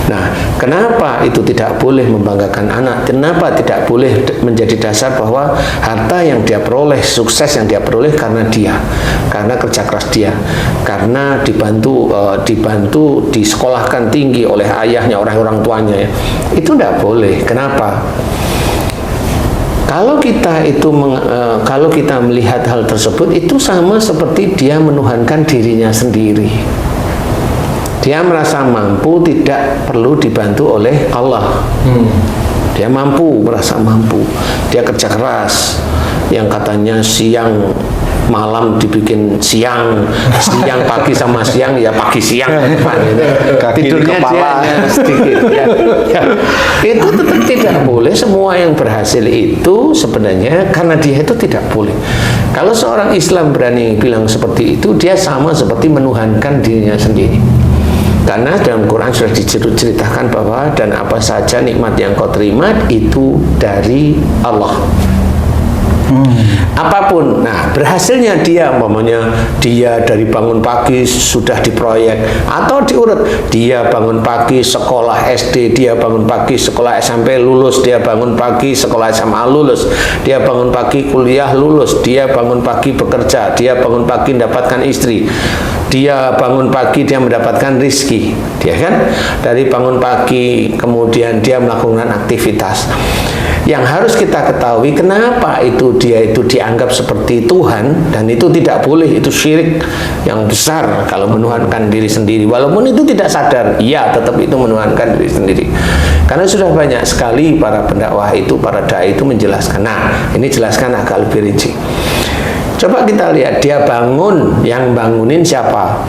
Nah, kenapa itu tidak boleh membanggakan anak? Kenapa tidak boleh menjadi dasar bahwa harta yang dia peroleh, sukses yang dia peroleh karena dia, karena kerja keras dia, karena dibantu disekolahkan tinggi oleh ayahnya, orang tuanya ya. Itu tidak boleh. Kenapa? Kalau kita melihat hal tersebut, itu sama seperti dia menuhankan dirinya sendiri. Dia merasa mampu, tidak perlu dibantu oleh Allah. Dia mampu, merasa mampu. Dia kerja keras, yang katanya siang malam dibikin siang pagi sama siang ya pagi siang tidurnya dia sedikit ya. Itu tetap tidak boleh. Semua yang berhasil itu sebenarnya karena dia itu tidak boleh. Kalau seorang Islam berani bilang seperti itu, dia sama seperti menuhankan dirinya sendiri. Karena dalam Quran sudah diceritakan bahwa dan apa saja nikmat yang kau terima itu dari Allah. Apapun, nah berhasilnya dia, umpamanya dia dari bangun pagi sudah diproyek atau diurut, dia bangun pagi sekolah SD, dia bangun pagi sekolah SMP lulus, dia bangun pagi sekolah SMA lulus, dia bangun pagi kuliah lulus, dia bangun pagi bekerja, dia bangun pagi mendapatkan istri, dia bangun pagi dia mendapatkan rizki, dia kan dari bangun pagi kemudian dia melakukan aktivitas. Yang harus kita ketahui kenapa dia itu dianggap seperti Tuhan, dan itu tidak boleh, itu syirik yang besar kalau menuhankan diri sendiri. Walaupun itu tidak sadar, iya tetap itu menuhankan diri sendiri. Karena sudah banyak sekali para pendakwah itu, para dai itu menjelaskan. Nah, ini jelaskan agak lebih rinci. Coba kita lihat, dia bangun, yang bangunin siapa?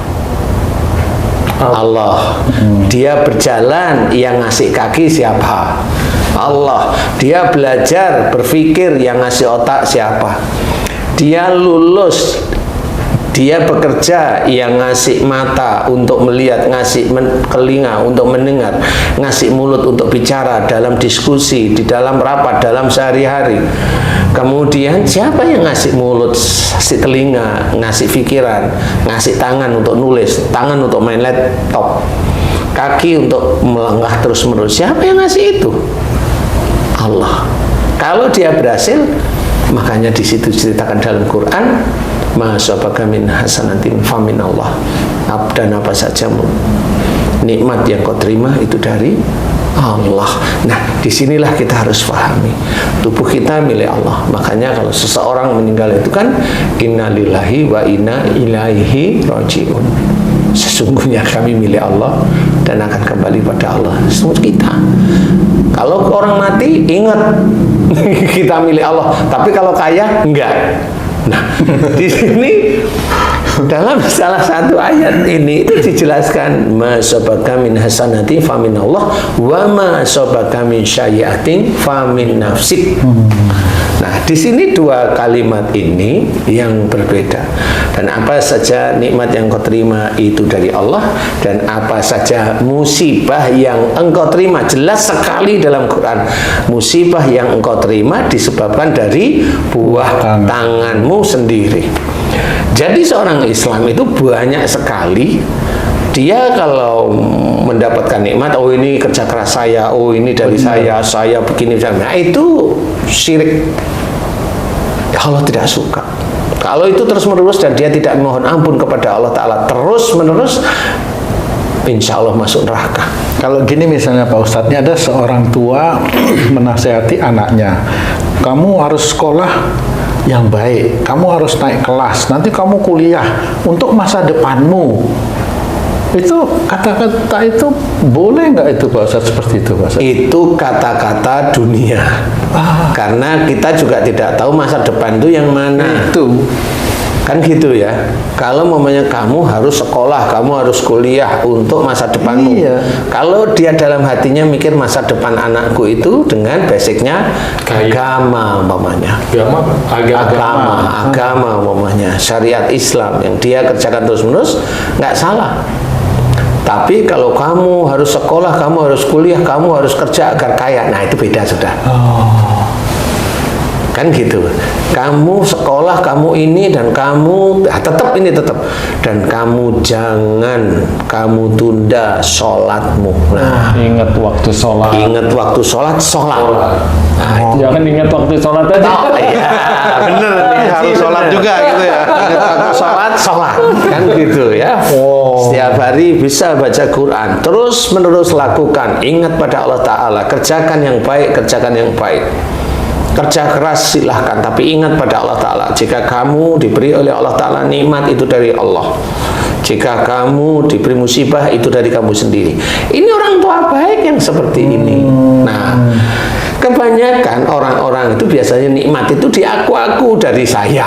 Allah. Dia berjalan, yang ngasih kaki siapa? Allah. Dia belajar, berpikir, yang ngasih otak siapa? Dia lulus, dia bekerja, yang ngasih mata untuk melihat, ngasih telinga untuk mendengar, ngasih mulut untuk bicara dalam diskusi, di dalam rapat, dalam sehari-hari. Kemudian siapa yang ngasih mulut, ngasih telinga, ngasih pikiran, ngasih tangan untuk nulis, tangan untuk main laptop, kaki untuk melangkah terus-menerus? Siapa yang ngasih itu? Allah. Kalau dia berhasil, makanya di situ diceritakan dalam Quran, ma asabaka min hasanatin famin Allah. Dan apa saja nikmat yang kau terima itu dari Allah. Nah, disinilah kita harus pahami, tubuh kita milik Allah. Makanya kalau seseorang meninggal itu kan inna lillahi wa inna ilaihi rajiun. Sesungguhnya kami milik Allah dan akan kembali pada Allah. Semua kita. Kalau orang mati, ingat kita milik Allah. Tapi kalau kaya, enggak. Nah, di sini dalam salah satu ayat ini itu dijelaskan ma sabaka min hasanati fa min Allah wa ma sabaka min sayyi'atin fa min nafsik. Nah, di sini dua kalimat ini yang berbeda. Dan apa saja nikmat yang kau terima itu dari Allah, dan apa saja musibah yang engkau terima, jelas sekali dalam Quran, musibah yang engkau terima disebabkan dari buah tanganmu sendiri. Jadi seorang Islam itu banyak sekali dia kalau mendapatkan nikmat, oh ini kerja keras saya, oh ini dari saya begini, nah itu syirik. Allah tidak suka. Kalau itu terus menerus dan dia tidak mohon ampun kepada Allah Ta'ala terus menerus, insya Allah masuk neraka. Kalau gini misalnya Pak Ustadz, ini ada seorang tua menasihati anaknya, kamu harus sekolah yang baik, kamu harus naik kelas, nanti kamu kuliah untuk masa depanmu. Itu kata-kata itu boleh nggak itu Pak Ustadz, seperti itu Pak Ustadz? Itu kata-kata dunia. Karena kita juga tidak tahu masa depan itu yang mana. Itu kan gitu ya. Kalau mamanya kamu harus sekolah, kamu harus kuliah untuk masa depanmu. Iya. Kalau dia dalam hatinya mikir masa depan anakku itu dengan basicnya agama mamanya. Agama mamanya, syariat Islam yang dia kerjakan terus-menerus, nggak salah. Tapi kalau kamu harus sekolah, kamu harus kuliah, kamu harus kerja agar kaya, nah itu beda sudah. Kan gitu. kamu sekolah, kamu ini, dan kamu tetap ini tetap, dan kamu jangan kamu tunda sholatmu. Nah, Ingat waktu sholat. ingat waktu sholat. Jangan ingat waktu sholat aja. Iya, bener nih, Harus sholat juga gitu ya. ingat waktu sholat kan gitu ya. Setiap hari bisa baca Quran, terus menerus lakukan, ingat pada Allah Ta'ala, kerjakan yang baik, kerjakan yang baik. Kerja keras silahkan, tapi ingat pada Allah Ta'ala. Jika kamu diberi oleh Allah Ta'ala nikmat, itu dari Allah. Jika kamu diberi musibah, itu dari kamu sendiri. Ini orang tua baik yang seperti ini. Nah, kebanyakan orang-orang itu biasanya nikmat itu diaku-aku dari saya.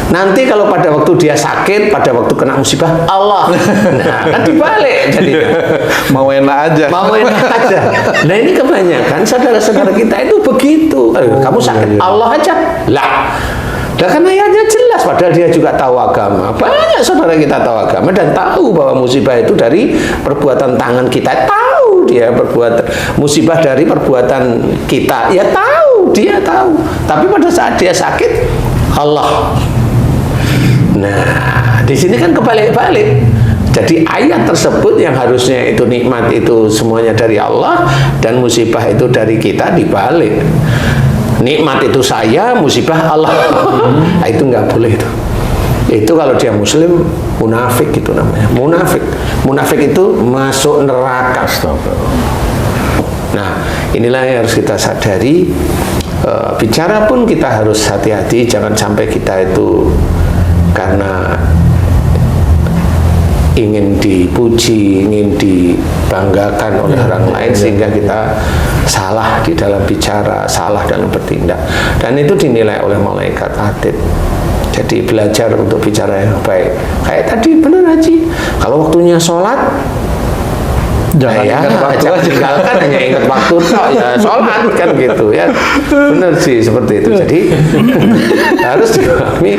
Nanti kalau pada waktu dia sakit, pada waktu kena musibah, Allah. Nah, kan dibalik jadinya. Mau enak aja. Mau enak aja. Nah, ini kebanyakan saudara-saudara kita itu begitu. Kamu sakit, Allah aja. Lah kan ayatnya jelas, padahal dia juga tahu agama. Banyak saudara kita tahu agama dan tahu bahwa musibah itu dari perbuatan tangan kita. Tahu dia perbuatan musibah dari perbuatan kita. Ya tahu, dia tahu. Tapi pada saat dia sakit, Allah. Nah, di sini kan kebalik-balik. Jadi ayat tersebut yang harusnya itu nikmat itu semuanya dari Allah dan musibah itu dari kita dibalik. Nikmat itu saya, musibah Allah. Nah, itu nggak boleh itu. Itu kalau dia muslim munafik itu namanya. Munafik. Munafik itu masuk neraka. Nah, inilah yang harus kita sadari. Bicara pun kita harus hati-hati, jangan sampai kita itu karena ingin dipuji, ingin dibanggakan oleh orang lain sehingga kita salah di dalam bicara, salah dalam bertindak, dan itu dinilai oleh malaikat atid. Jadi belajar untuk bicara yang baik. Kayak tadi benar Haji, kalau waktunya sholat Jangan ingat waktu jangan aja. tinggalkan, hanya ingat waktu tok, ya sholat kan gitu ya. Benar sih seperti itu. Jadi harus dipahami,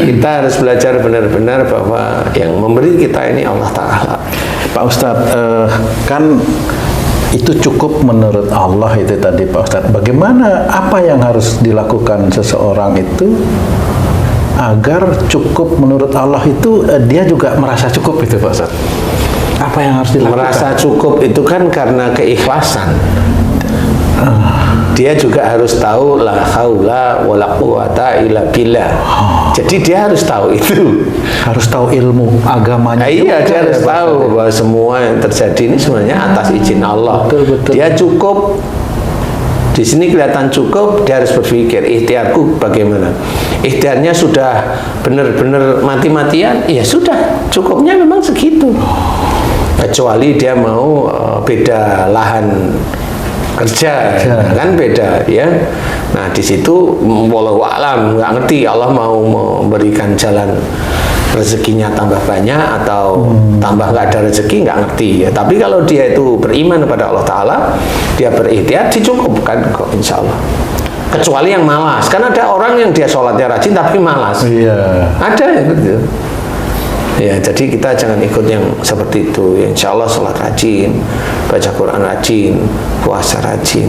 kita harus belajar benar-benar bahwa yang memberi kita ini Allah Ta'ala. Pak Ustadz, kan itu cukup menurut Allah itu tadi Pak Ustadz. Bagaimana, apa yang harus dilakukan seseorang itu agar cukup menurut Allah itu dia juga merasa cukup itu Pak Ustadz? Apa yang harus dilakukan? Merasa cukup itu kan karena keikhlasan. Dia juga harus tahu la haula wala quwata illa billah. Jadi dia harus tahu itu. Harus tahu ilmu agamanya. Nah, iya, dia harus ya, Pak tahu Ustadz. bahwa semua yang terjadi ini sebenarnya atas izin Allah. Betul. Dia cukup. Di sini kelihatan cukup, dia harus berpikir ikhtiarku bagaimana. Ikhtiarnya sudah benar-benar mati-matian, ya sudah, cukupnya memang segitu. Kecuali dia mau beda lahan kerja, kan beda ya. Nah, di situ wallahu a'lam, nggak ngerti Allah mau memberikan jalan rezekinya tambah banyak atau tambah nggak ada rezeki, nggak ngerti ya. Tapi kalau dia itu beriman kepada Allah Ta'ala, dia berikhtiar, dicukupkan kok insya Allah. Kecuali yang malas, kan ada orang yang dia sholatnya rajin tapi malas. Iya. Ada yang gitu. Ya, jadi kita jangan ikut yang seperti itu. Ya, insya Allah sholat rajin, baca Quran rajin, puasa rajin,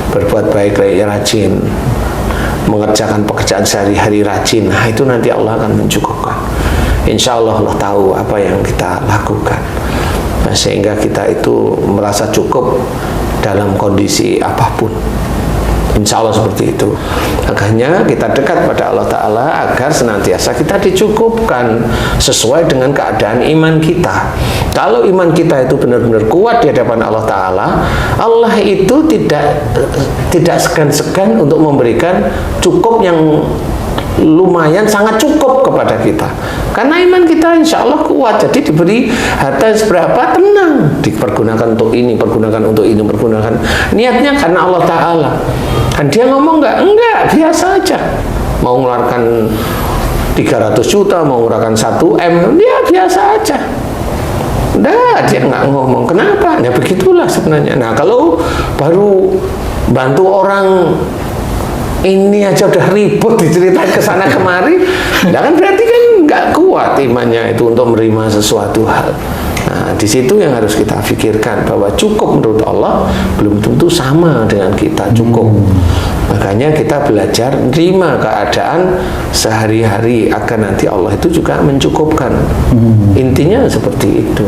berbuat baik rajin, mengerjakan pekerjaan sehari-hari rajin. Nah, itu nanti Allah akan mencukupkan. Insya Allah Allah tahu apa yang kita lakukan. Nah, sehingga kita itu merasa cukup dalam kondisi apapun. Insya Allah seperti itu. Makanya kita dekat pada Allah Ta'ala agar senantiasa kita dicukupkan sesuai dengan keadaan iman kita. Kalau iman kita itu benar-benar kuat di hadapan Allah Ta'ala, Allah itu tidak segan-segan untuk memberikan cukup yang lumayan, sangat cukup kepada kita. Karena iman kita insya Allah kuat, jadi diberi harta seberapa tenang, dipergunakan untuk ini, pergunakan untuk ini, pergunakan niatnya karena Allah Ta'ala. Dan dia ngomong enggak, biasa aja. Mau mengeluarkan 300 juta, mau mengeluarkan 1 M, dia biasa aja. Enggak, dia nggak ngomong. Kenapa? Ya begitulah sebenarnya. Nah, kalau baru bantu orang ini aja udah ribut diceritain ke sana kemari, nah kan berarti kan nggak kuat imannya itu untuk menerima sesuatu hal. Nah, di situ yang harus kita pikirkan bahwa cukup menurut Allah belum tentu sama dengan kita cukup. Makanya kita belajar terima keadaan sehari-hari agar nanti Allah itu juga mencukupkan. Intinya seperti itu.